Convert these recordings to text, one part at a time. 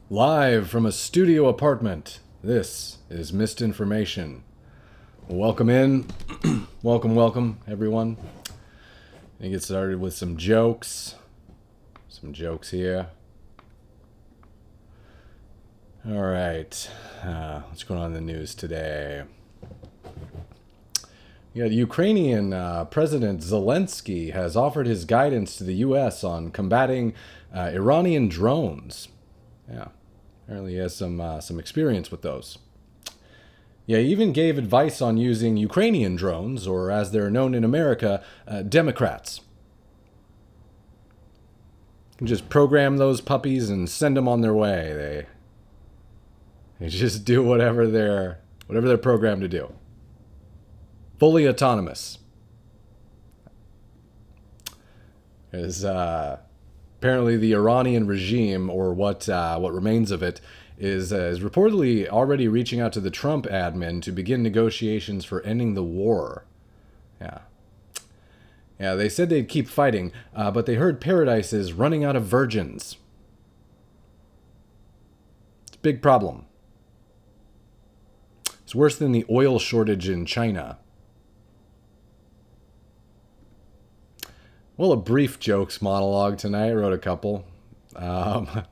Live from a studio apartment, this is Misinformation. Welcome in. welcome, everyone. And get started with some jokes. Some jokes here. All right. What's going on in the news today? Yeah, the Ukrainian President Zelensky has offered his guidance to the U.S. on combating Iranian drones. Yeah, apparently he has some experience with those. Yeah, he even gave advice on using Ukrainian drones, or as they're known in America, Democrats. You can just program those puppies and send them on their way. They just do whatever they're programmed to do. Fully autonomous. Is apparently the Iranian regime, or what remains of it, is reportedly already reaching out to the Trump admin to begin negotiations for ending the war. Yeah, they said they'd keep fighting, but they heard paradise is running out of virgins. It's a big problem. It's worse than the oil shortage in China. Well, a brief jokes monologue tonight. I wrote a couple. Let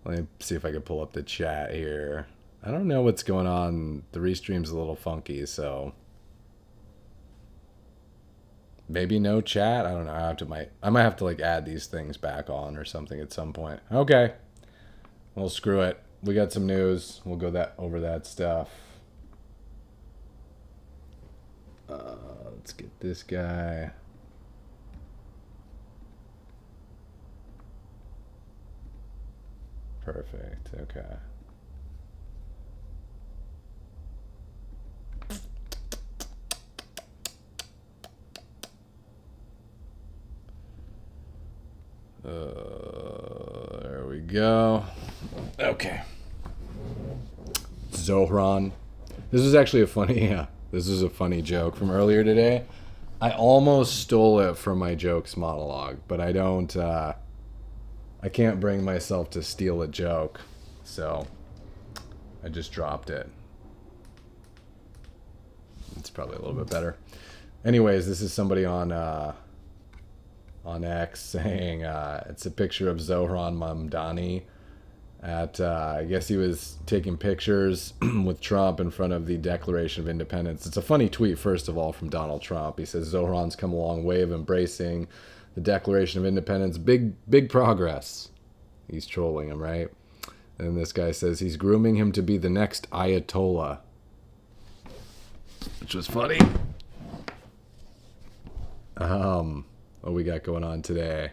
me see if I can pull up the chat here. I don't know what's going on. The restream's a little funky, so maybe no chat. I don't know. I might have to like add these things back on or something at some point. Okay. Well, screw it. We got some news. We'll go over that stuff. Let's get this guy. Perfect. Okay. There we go. Okay. Zohran. This was actually a funny joke from earlier today. I almost stole it from my jokes monologue, but I don't. I can't bring myself to steal a joke, so I just dropped it. It's probably a little bit better. Anyways, this is somebody on X saying it's a picture of Zohran Mamdani at I guess he was taking pictures with Trump in front of the Declaration of Independence. It's a funny tweet, first of all, from Donald Trump. He says Zohran's come a long way of embracing the Declaration of Independence. Big progress. He's trolling him, right? And this guy says he's grooming him to be the next Ayatollah, which was funny. What we got going on today?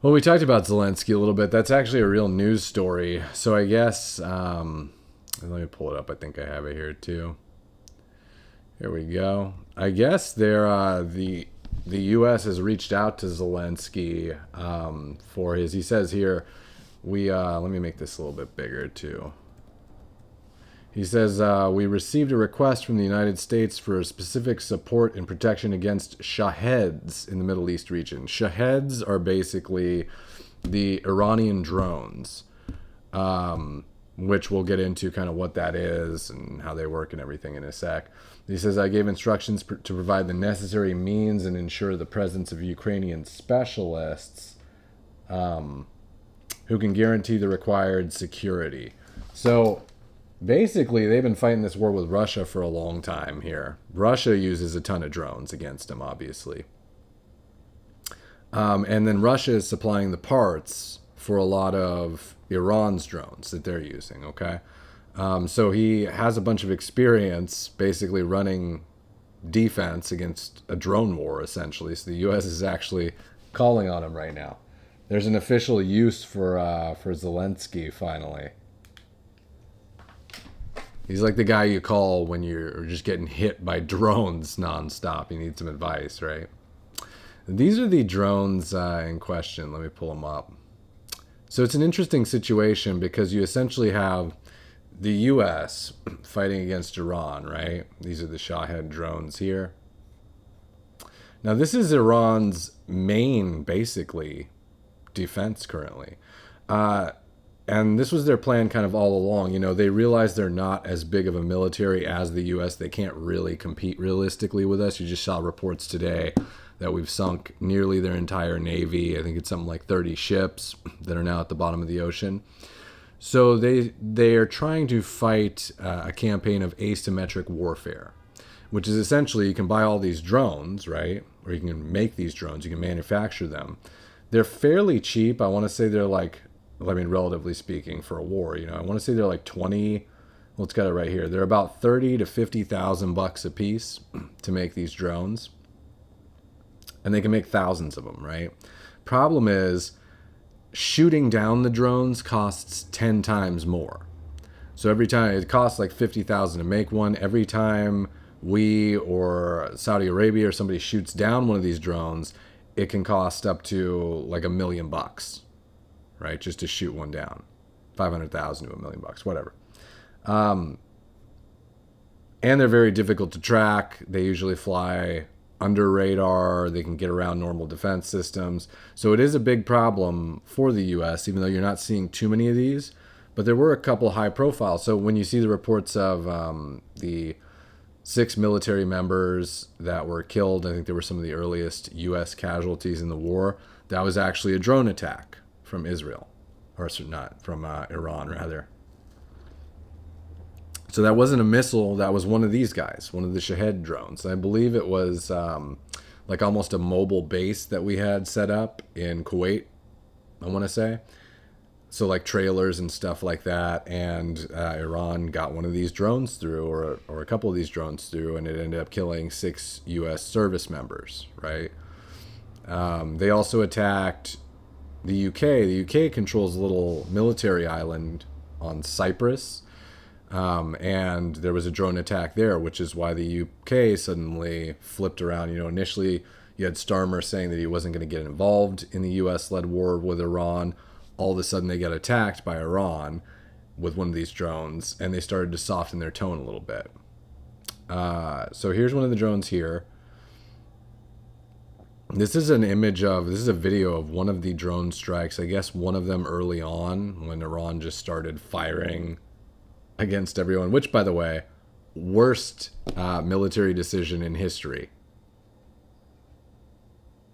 Well, we talked about Zelensky a little bit. That's actually a real news story. So I guess, let me pull it up. I think I have it here too. Here we go. I guess the U.S. has reached out to Zelensky for his. He says here, let me make this a little bit bigger too. He says, we received a request from the United States for specific support and protection against Shaheds in the Middle East region. Shaheds are basically the Iranian drones, which we'll get into kind of what that is and how they work and everything in a sec. He says, I gave instructions to provide the necessary means and ensure the presence of Ukrainian specialists who can guarantee the required security. So basically, they've been fighting this war with Russia for a long time here. Russia uses a ton of drones against them, obviously. And then Russia is supplying the parts for a lot of Iran's drones that they're using, okay? So he has a bunch of experience basically running defense against a drone war, essentially. So the U.S. is actually calling on him right now. There's an official use for Zelensky, finally. He's like the guy you call when you're just getting hit by drones nonstop. You need some advice, right? These are the drones in question. Let me pull them up. So it's an interesting situation because you essentially have the U.S. fighting against Iran, right? These are the Shahed drones here. Now, this is Iran's main, basically, defense currently. And this was their plan kind of all along. You know, they realized they're not as big of a military as the U.S. They can't really compete realistically with us. You just saw reports today that we've sunk nearly their entire navy. I think it's something like 30 ships that are now at the bottom of the ocean. So they are trying to fight a campaign of asymmetric warfare, which is essentially you can buy all these drones, right? Or you can make these drones. You can manufacture them. They're fairly cheap. I want to say they're like, I mean, relatively speaking, for a war, you know, I want to say they're like 20. Well, it's got it right here. They're about 30 to 50,000 bucks a piece to make these drones, and they can make thousands of them, right? Problem is, shooting down the drones costs 10 times more. So every time it costs like 50,000 to make one. Every time we or Saudi Arabia or somebody shoots down one of these drones, it can cost up to like $1 million, right? Just to shoot one down, 500,000 to $1 million, whatever. And they're very difficult to track. They usually fly under radar. They can get around normal defense systems. So it is a big problem for the U.S., even though you're not seeing too many of these. But there were a couple high profile. So when you see the reports of the 6 military members that were killed, I think they were some of the earliest U.S. casualties in the war, that was actually a drone attack from Israel, or not, from Iran, rather. So that wasn't a missile, that was one of these guys, one of the Shahed drones. I believe it was like almost a mobile base that we had set up in Kuwait, I want to say. So like trailers and stuff like that, and Iran got one of these drones through, or a couple of these drones through, and it ended up killing 6 U.S. service members, right? They also attacked the UK. The UK controls a little military island on Cyprus, and there was a drone attack there, which is why the UK suddenly flipped around. You know, initially you had Starmer saying that he wasn't going to get involved in the US-led war with Iran. All of a sudden they got attacked by Iran with one of these drones, and they started to soften their tone a little bit. So here's one of the drones here. This is a video of one of the drone strikes. I guess one of them early on when Iran just started firing against everyone, which, by the way, worst military decision in history.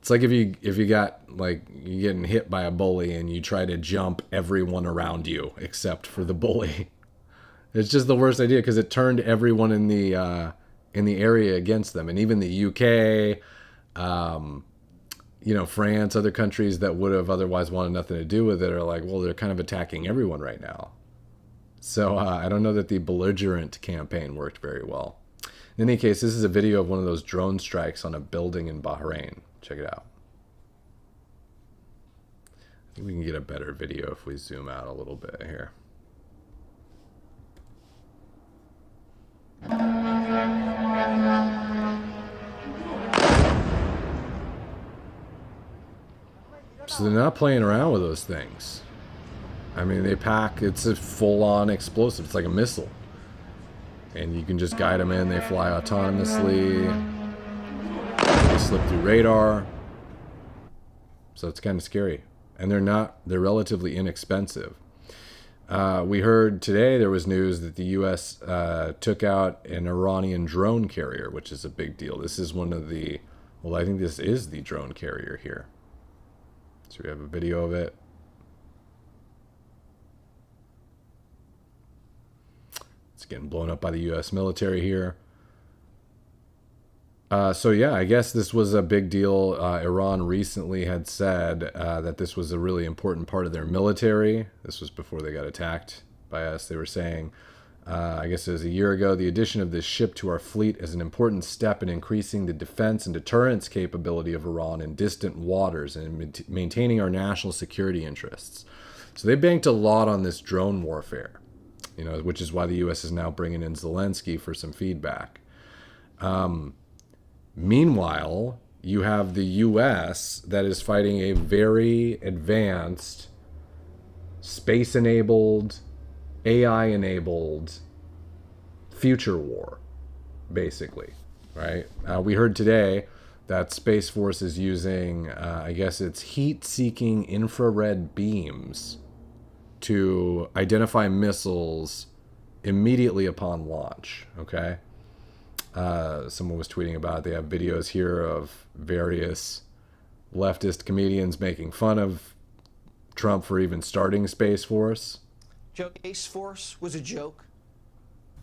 It's like if you got, like, you're getting hit by a bully and you try to jump everyone around you except for the bully. It's just the worst idea because it turned everyone in the area against them, and even the UK, you know, France, other countries that would have otherwise wanted nothing to do with it are like, well, they're kind of attacking everyone right now. So I don't know that the belligerent campaign worked very well. In any case, this is a video of one of those drone strikes on a building in Bahrain. Check it out. I think we can get a better video if we zoom out a little bit here. So they're not playing around with those things. I mean, they pack, it's a full-on explosive. It's like a missile. And you can just guide them in. They fly autonomously. They slip through radar. So it's kind of scary. And they're relatively inexpensive. We heard today there was news that the U.S. Took out an Iranian drone carrier, which is a big deal. This is one of the, well, I think this is the drone carrier here. So we have a video of it. It's getting blown up by the U.S. military here. So yeah, I guess this was a big deal. Iran recently had said that this was a really important part of their military. This was before they got attacked by us. They were saying, I guess it was a year ago, the addition of this ship to our fleet is an important step in increasing the defense and deterrence capability of Iran in distant waters and maintaining our national security interests. So they banked a lot on this drone warfare, you know, which is why the U.S. is now bringing in Zelensky for some feedback. Meanwhile, you have the U.S. that is fighting a very advanced, space-enabled, AI-enabled future war, basically, right? We heard today that Space Force is using, I guess it's heat-seeking infrared beams to identify missiles immediately upon launch, okay? Someone was tweeting about it. They have videos here of various leftist comedians making fun of Trump for even starting Space Force. Space Force was a joke.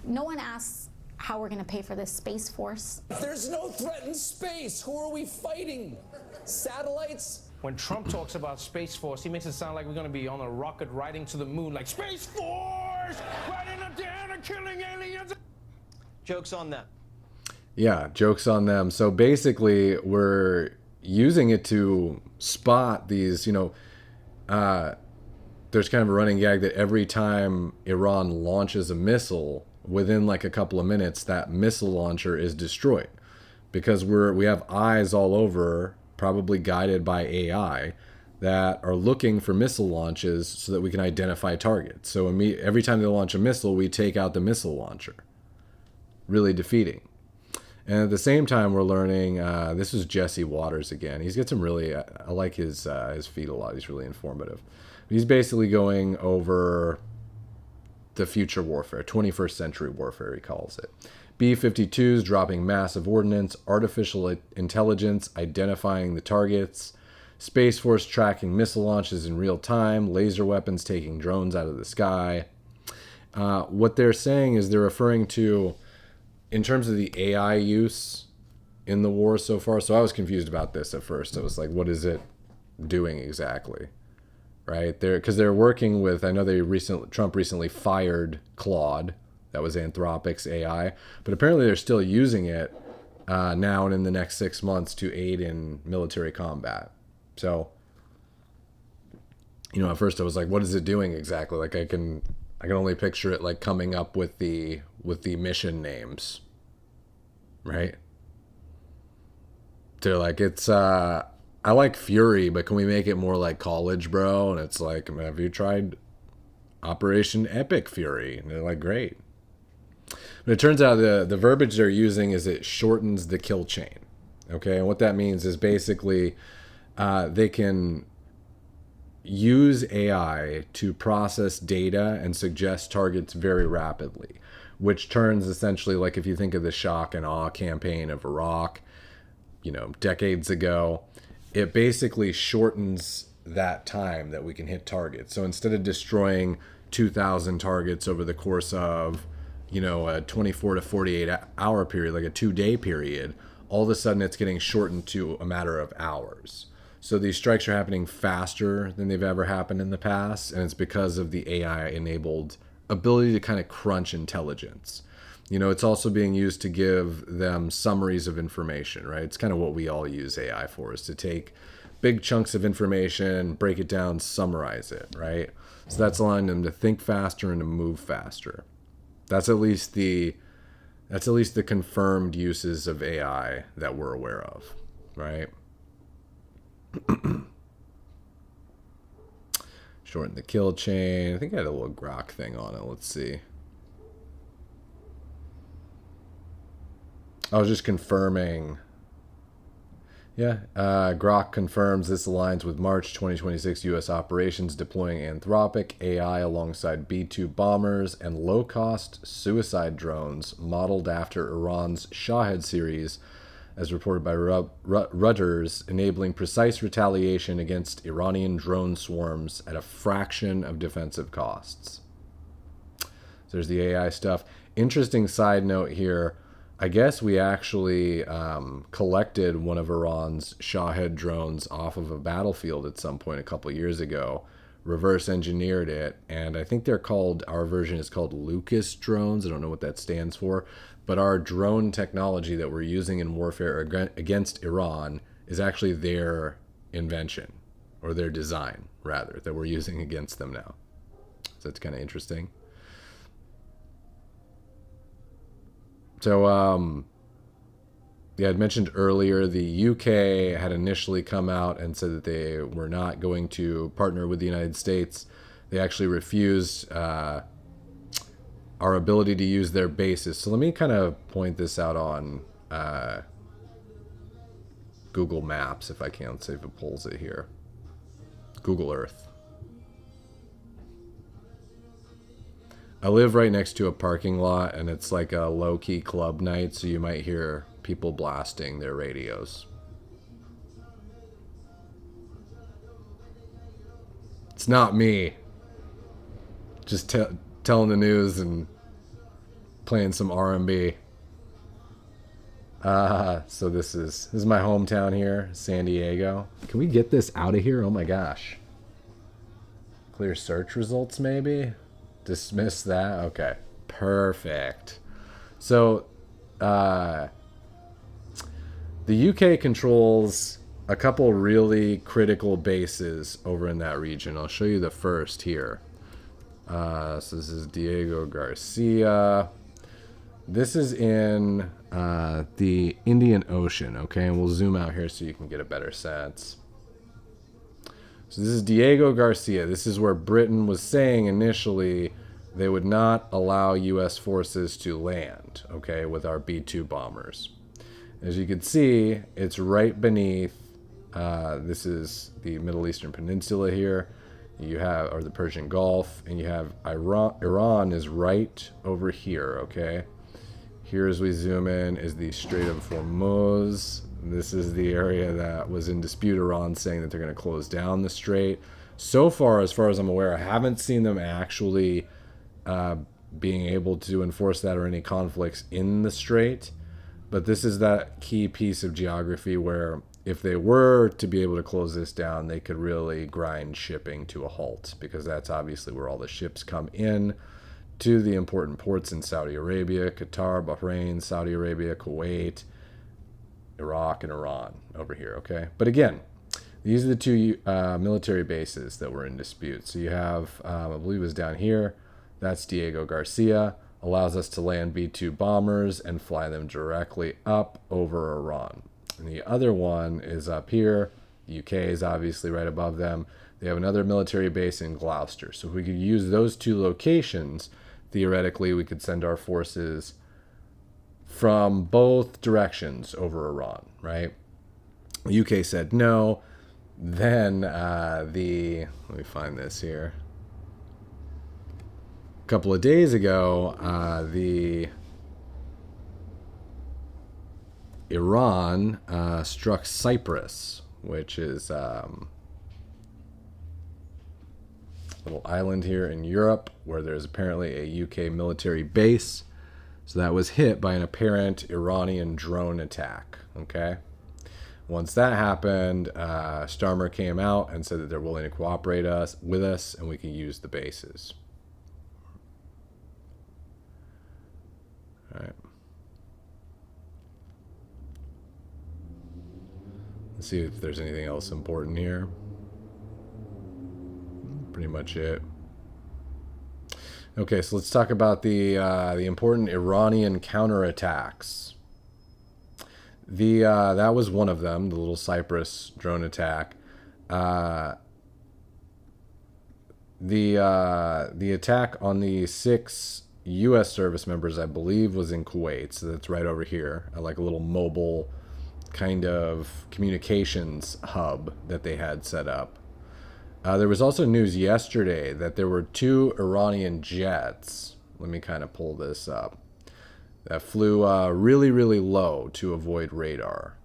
No one asks how we're going to pay for this Space Force. There's no threat in space. Who are we fighting? Satellites? When Trump talks about Space Force, he makes it sound like we're going to be on a rocket riding to the moon, like Space Force, riding up there and killing aliens. Joke's on them. Yeah, joke's on them. So basically, we're using it to spot these, there's kind of a running gag that every time Iran launches a missile, within like a couple of minutes, that missile launcher is destroyed. Because we have eyes all over, probably guided by AI, that are looking for missile launches so that we can identify targets. So every time they launch a missile, we take out the missile launcher. Really defeating. And at the same time, we're learning, this is Jesse Waters again. He's got some really, I like his feed a lot. He's really informative. He's basically going over the future warfare, 21st century warfare, he calls it. B-52s dropping massive ordnance, artificial intelligence identifying the targets, Space Force tracking missile launches in real time, laser weapons taking drones out of the sky. What they're saying is they're referring to, in terms of the AI use in the war so far, so I was confused about this at first. I was like, what is it doing exactly? Right? Because they're working with, I know Trump recently fired Claude, that was Anthropic's AI, but apparently they're still using it now and in the next 6 months to aid in military combat. So, at first I was like, what is it doing exactly? Like I can only picture it like coming up with the mission names, right? They're like, it's I like Fury, but can we make it more like College, bro? And it's like, have you tried Operation Epic Fury? And they're like, great. But it turns out the verbiage they're using is it shortens the kill chain. Okay, and what that means is basically they can use AI to process data and suggest targets very rapidly, which turns essentially, like if you think of the shock and awe campaign of Iraq, decades ago, it basically shortens that time that we can hit targets. So instead of destroying 2,000 targets over the course of, a 24 to 48 hour period, like a 2-day period, all of a sudden it's getting shortened to a matter of hours. So these strikes are happening faster than they've ever happened in the past, and it's because of the AI-enabled ability to kind of crunch intelligence. It's also being used to give them summaries of information, right? It's kind of what we all use AI for, is to take big chunks of information, break it down, summarize it, right? So that's allowing them to think faster and to move faster. That's at least the confirmed uses of AI that we're aware of, right? Shorten the kill chain. I think I had a little grok thing on it. Let's see. I was just confirming. Yeah, Grok confirms this aligns with March 2026 U.S. operations deploying Anthropic AI alongside B-2 bombers and low-cost suicide drones modeled after Iran's Shahed series, as reported by Reuters, enabling precise retaliation against Iranian drone swarms at a fraction of defensive costs. So there's the AI stuff. Interesting side note here. I guess we actually collected one of Iran's Shahed drones off of a battlefield at some point a couple years ago, reverse engineered it, and I think our version is called Lucas drones. I don't know what that stands for, but our drone technology that we're using in warfare against Iran is actually their invention, or their design, rather, that we're using against them now. So it's kind of interesting. So, I'd mentioned earlier the UK had initially come out and said that they were not going to partner with the United States. They actually refused our ability to use their bases. So let me kind of point this out on Google Maps if I can. Let's see if it pulls it here. Google Earth. I live right next to a parking lot, and it's like a low-key club night, so you might hear people blasting their radios. It's not me. Just telling the news and playing some R&B. So this is my hometown here, San Diego. Can we get this out of here? Oh my gosh. Clear search results maybe? Dismiss that? Okay. Perfect. So the UK controls a couple really critical bases over in that region. I'll show you the first here. So this is Diego Garcia. This is in the Indian Ocean, okay? And we'll zoom out here so you can get a better sense. So this is Diego Garcia. This is where Britain was saying initially they would not allow U.S. forces to land, okay, with our B-2 bombers. As you can see, it's right beneath, this is the Middle Eastern Peninsula here. You have, or the Persian Gulf, and you have Iran is right over here, okay? Here as we zoom in is the Strait of Hormuz. This is the area that was in dispute. Iran saying that they're going to close down the strait. So far as I'm aware, I haven't seen them actually being able to enforce that or any conflicts in the strait. But this is that key piece of geography where if they were to be able to close this down, they could really grind shipping to a halt, because that's obviously where all the ships come in to the important ports in Saudi Arabia, Qatar, Bahrain, Saudi Arabia, Kuwait, Iraq, and Iran over here, okay? But again, these are the two military bases that were in dispute. So you have, I believe it was down here, that's Diego Garcia, allows us to land B-2 bombers and fly them directly up over Iran. And the other one is up here. The UK is obviously right above them. They have another military base in Gloucester. So if we could use those two locations, theoretically we could send our forces from both directions over Iran, right? The UK said no. Then let me find this here. A couple of days ago, Iran struck Cyprus, which is a little island here in Europe where there's apparently a UK military base. So that was hit by an apparent Iranian drone attack, okay? Once that happened, Starmer came out and said that they're willing to cooperate with us and we can use the bases. All right. Let's see if there's anything else important here. Pretty much it. Okay, so let's talk about the important Iranian counterattacks. That was one of them, the little Cyprus drone attack. The attack on the 6 U.S. service members, I believe, was in Kuwait, so that's right over here, like a little mobile kind of communications hub that they had set up. There was also news yesterday that there were 2 Iranian jets. Let me kind of pull this up. That flew really, really low to avoid radar.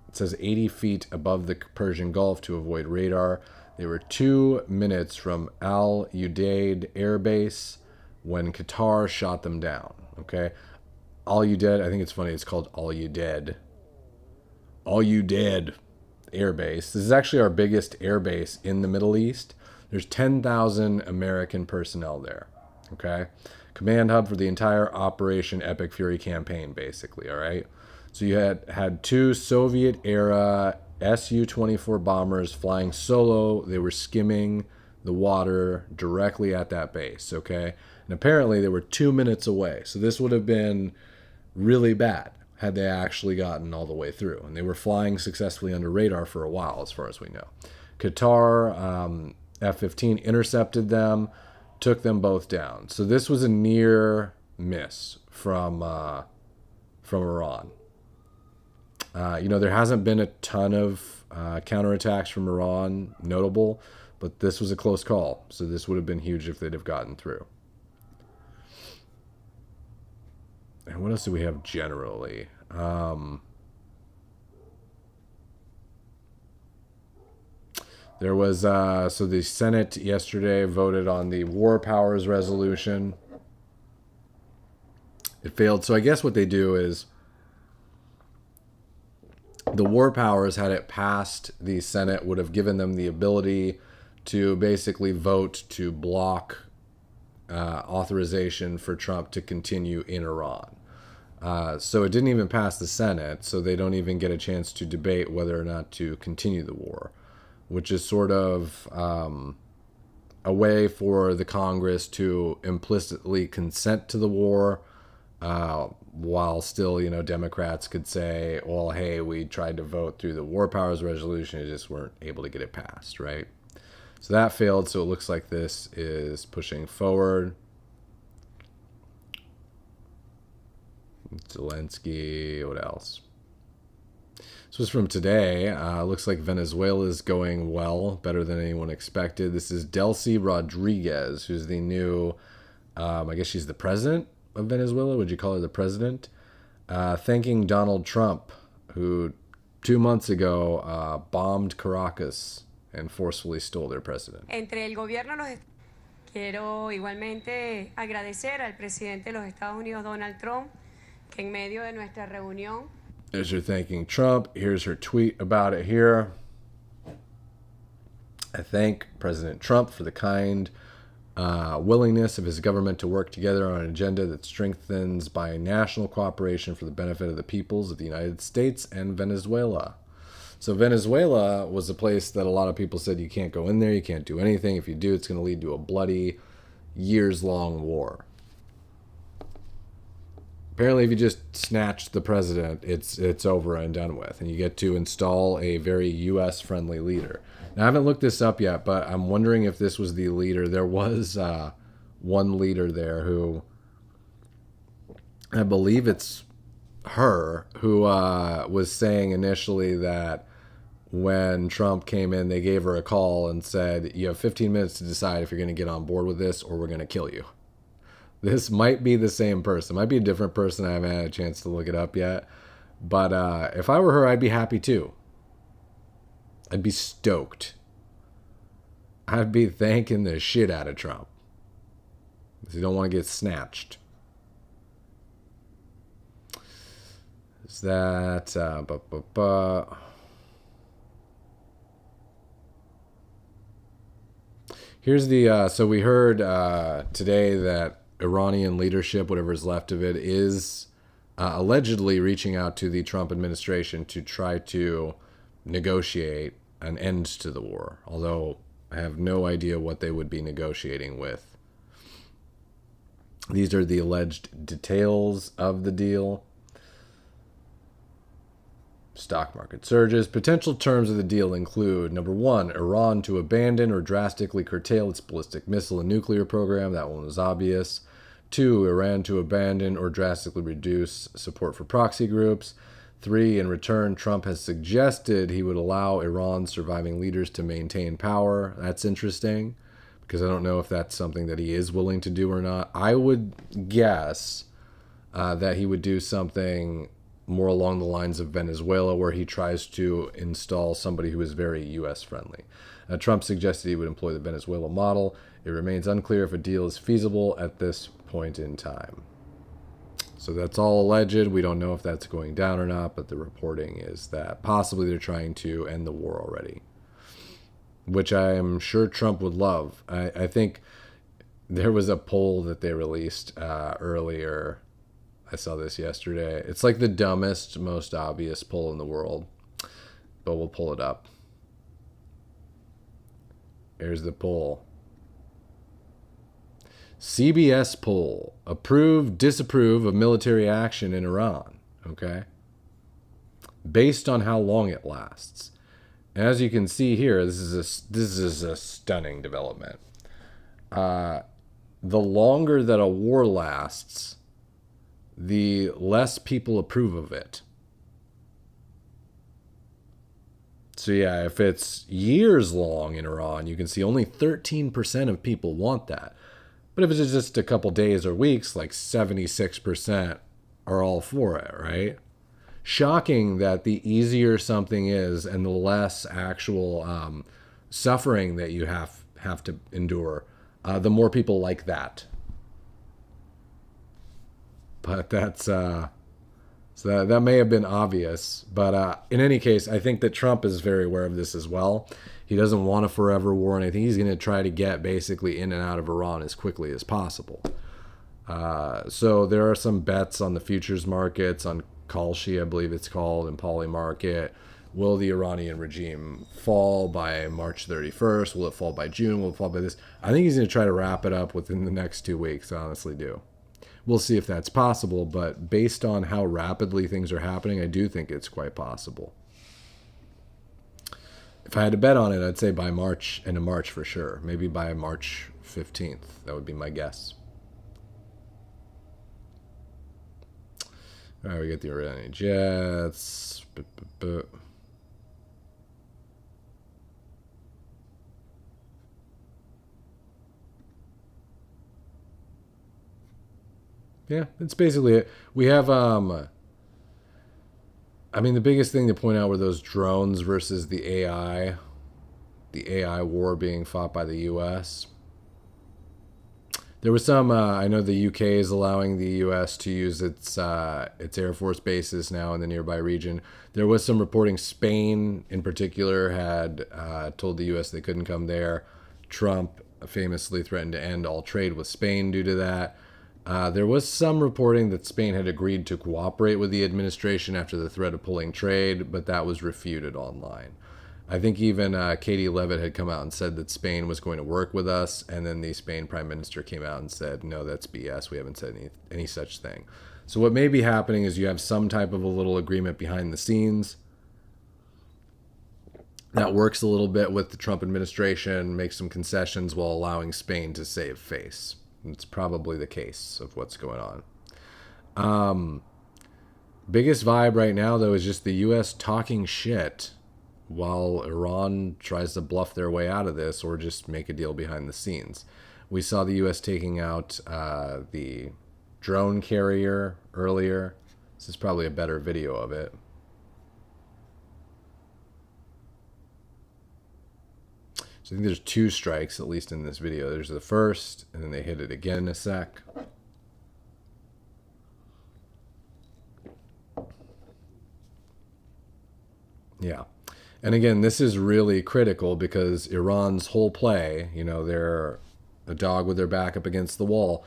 It says 80 feet above the Persian Gulf to avoid radar. They were 2 minutes from Al Udeid Air Base when Qatar shot them down. Okay, Al Udeid. I think it's funny. It's called Al Udeid. Al Udeid Air Base. This is actually our biggest air base in the Middle East. There's 10,000 American personnel there. Okay, command hub for the entire Operation Epic Fury campaign, basically. All right. So you had 2 Soviet-era Su-24 bombers flying solo. They were skimming the water directly at that base. Okay, and apparently they were 2 minutes away. So this would have been really bad had they actually gotten all the way through. And they were flying successfully under radar for a while, as far as we know. Qatar F-15 intercepted them, took them both down. So this was a near miss from Iran. There hasn't been a ton of counterattacks from Iran notable, but this was a close call. So this would have been huge if they'd have gotten through. And what else do we have generally? There was, so the Senate yesterday voted on the War Powers Resolution. It failed. So I guess what they do is the War Powers, had it passed, the Senate would have given them the ability to basically vote to block authorization for Trump to continue in Iran. So it didn't even pass the Senate, so they don't even get a chance to debate whether or not to continue the war, which is sort of a way for the Congress to implicitly consent to the war, while still, Democrats could say, well, hey, we tried to vote through the War Powers Resolution, and just weren't able to get it passed, right? So that failed, so it looks like this is pushing forward. Zelensky, what else? This was from today. Looks like Venezuela is going well, better than anyone expected. This is Delcy Rodríguez, who's the new, I guess she's the president of Venezuela. Would you call her the president? Thanking Donald Trump, who 2 months ago bombed Caracas and forcefully stole their president. Entre el gobierno quiero igualmente agradecer al presidente de los Estados Unidos, Donald Trump, que en medio de nuestra reunión. There's her thanking Trump. Here's her tweet about it here. I thank President Trump for the kind willingness of his government to work together on an agenda that strengthens binational cooperation for the benefit of the peoples of the United States and Venezuela. So Venezuela was a place that a lot of people said you can't go in there, you can't do anything. If you do, it's going to lead to a bloody, years-long war. Apparently, if you just snatch the president, it's over and done with, and you get to install a very U.S.-friendly leader. Now, I haven't looked this up yet, but I'm wondering if this was the leader. There was one leader there who, I believe it's her, who was saying initially that when Trump came in, they gave her a call and said, you have 15 minutes to decide if you're going to get on board with this or we're going to kill you. This might be the same person. It might be a different person. I haven't had a chance to look it up yet. But if I were her, I'd be happy too. I'd be stoked. I'd be thanking the shit out of Trump. Because you don't want to get snatched. Is that... Here's the... so we heard today that Iranian leadership, whatever is left of it, is allegedly reaching out to the Trump administration to try to negotiate an end to the war, although I have no idea what they would be negotiating with. These are the alleged details of the deal. Stock market surges. Potential terms of the deal include, number one, Iran to abandon or drastically curtail its ballistic missile and nuclear program. That one was obvious. 2, Iran to abandon or drastically reduce support for proxy groups. 3, in return, Trump has suggested he would allow Iran's surviving leaders to maintain power. That's interesting, because I don't know if that's something that he is willing to do or not. I would guess that he would do something more along the lines of Venezuela, where he tries to install somebody who is very U.S. friendly. Trump suggested he would employ the Venezuela model. It remains unclear if a deal is feasible at this point in time. So that's all alleged. We don't know if that's going down or not, but the reporting is that possibly they're trying to end the war already, which I am sure Trump would love. I think there was a poll that they released earlier. I saw this yesterday. It's like the dumbest, most obvious poll in the world, but we'll pull it up. Here's the poll. CBS poll. Approve, disapprove of military action in Iran. Okay? Based on how long it lasts. And as you can see here, this is a stunning development. The longer that a war lasts, the less people approve of it. So yeah, if it's years long in Iran, you can see only 13% of people want that. But if it's just a couple days or weeks, like 76% are all for it, right? Shocking that the easier something is and the less actual suffering that you have to endure, the more people like that. But that's so that may have been obvious. But in any case, I think that Trump is very aware of this as well. He doesn't want a forever war, and I think he's going to try to get basically in and out of Iran as quickly as possible. So there are some bets on the futures markets, on Kalshi, I believe it's called, and Poly Market. Will the Iranian regime fall by March 31st? Will it fall by June? Will it fall by this? I think he's going to try to wrap it up within the next 2 weeks, I honestly do. We'll see if that's possible, but based on how rapidly things are happening, I do think it's quite possible. If I had to bet on it, I'd say by March, end of March for sure. Maybe by March 15th. That would be my guess. All right, we get the Iranian jets. Yeah, that's basically it. We have, I mean, the biggest thing to point out were those drones versus the AI war being fought by the U.S. There was some, I know the UK is allowing the U.S. to use its Air Force bases now in the nearby region. There was some reporting Spain, in particular, had told the U.S. they couldn't come there. Trump famously threatened to end all trade with Spain due to that. There was some reporting that Spain had agreed to cooperate with the administration after the threat of pulling trade, but that was refuted online. I think even Katie Leavitt had come out and said that Spain was going to work with us, and then the Spain Prime Minister came out and said, no, that's BS. We haven't said any such thing. So what may be happening is you have some type of a little agreement behind the scenes that works a little bit with the Trump administration, makes some concessions while allowing Spain to save face. It's probably the case of what's going on. Biggest vibe right now, though, is just the U.S. talking shit while Iran tries to bluff their way out of this or just make a deal behind the scenes. We saw the U.S. taking out the drone carrier earlier. This is probably a better video of it. So I think there's 2 strikes, at least in this video. There's the first, and then they hit it again in a sec. Yeah. And again, this is really critical because Iran's whole play, you know, they're a dog with their back up against the wall.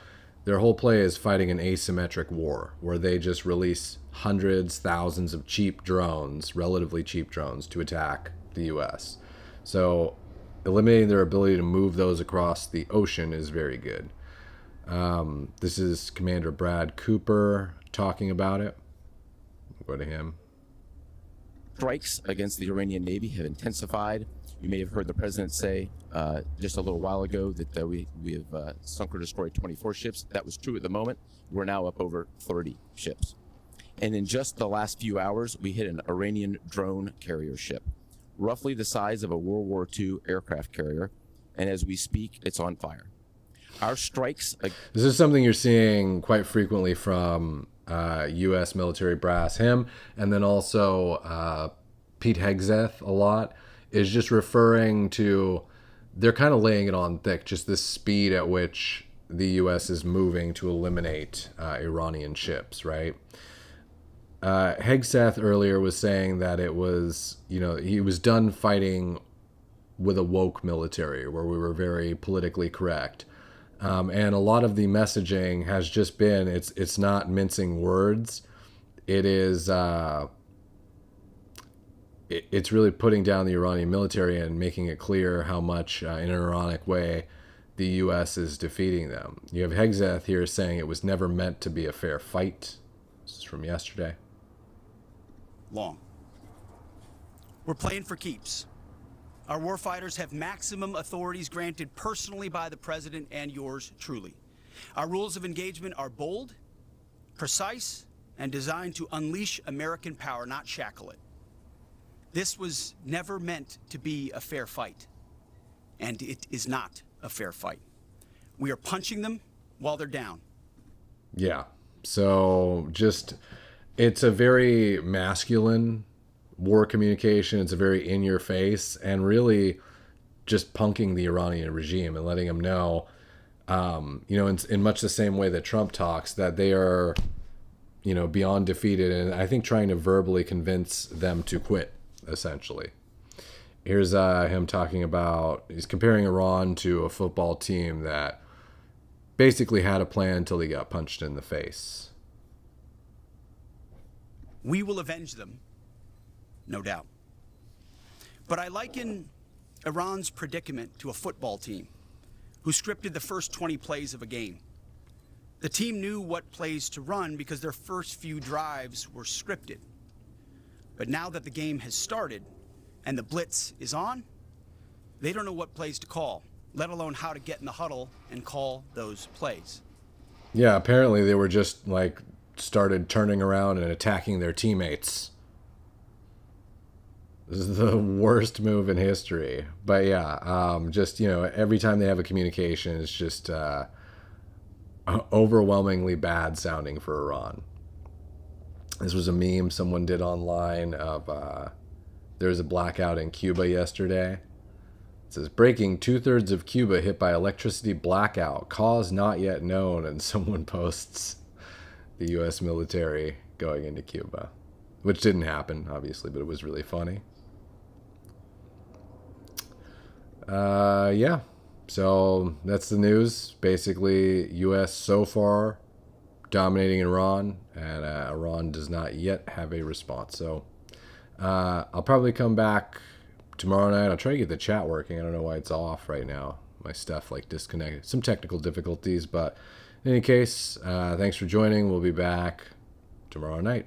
Their whole play is fighting an asymmetric war where they just release hundreds, thousands of cheap drones, relatively cheap drones, to attack the U.S. So eliminating their ability to move those across the ocean is very good. This is Commander Brad Cooper talking about it. We'll go to him. Strikes against the Iranian Navy have intensified. You may have heard the president say just a little while ago that we have sunk or destroyed 24 ships. That was true at the moment. We're now up over 30 ships. And in just the last few hours, we hit an Iranian drone carrier ship, roughly the size of a World War II aircraft carrier. And as we speak, it's on fire. Our strikes... This is something you're seeing quite frequently from U.S. military brass. Him, and then also Pete Hegseth a lot, is just referring to, they're kind of laying it on thick, just the speed at which the U.S. is moving to eliminate Iranian ships, right? Hegseth earlier was saying that it was, you know, he was done fighting with a woke military where we were very politically correct. And a lot of the messaging has just been, it's not mincing words. It is, it's really putting down the Iranian military and making it clear how much, in an ironic way, the U.S. is defeating them. You have Hegseth here saying it was never meant to be a fair fight. This is from yesterday. Long. We're playing for keeps. Our warfighters have maximum authorities granted personally by the president and yours truly. Our rules of engagement are bold, precise and designed to unleash American power, not shackle it. This was never meant to be a fair fight, and it is not a fair fight. We are punching them while they're down. Yeah. So just, it's a very masculine war communication. It's a very in your face, and really just punking the Iranian regime and letting them know, in much the same way that Trump talks, that they are, beyond defeated. And I think trying to verbally convince them to quit, essentially. Here's him talking about, he's comparing Iran to a football team that basically had a plan until he got punched in the face. We will avenge them, no doubt. But I liken Iran's predicament to a football team who scripted the first 20 plays of a game. The team knew what plays to run because their first few drives were scripted. But now that the game has started and the blitz is on, they don't know what plays to call, let alone how to get in the huddle and call those plays. Yeah, apparently they were just started turning around and attacking their teammates. This is the worst move in history. But yeah, every time they have a communication, it's just overwhelmingly bad sounding for Iran. This was a meme someone did online of there was a blackout in Cuba yesterday. It says, breaking, 2/3 of Cuba hit by electricity blackout, cause not yet known. And someone posts the U.S. military going into Cuba, which didn't happen, obviously, but it was really funny. Yeah, so that's the news. Basically, U.S. so far dominating Iran, and Iran does not yet have a response. So I'll probably come back tomorrow night. I'll try to get the chat working. I don't know why it's off right now. My stuff disconnected. Some technical difficulties, but in any case, thanks for joining. We'll be back tomorrow night.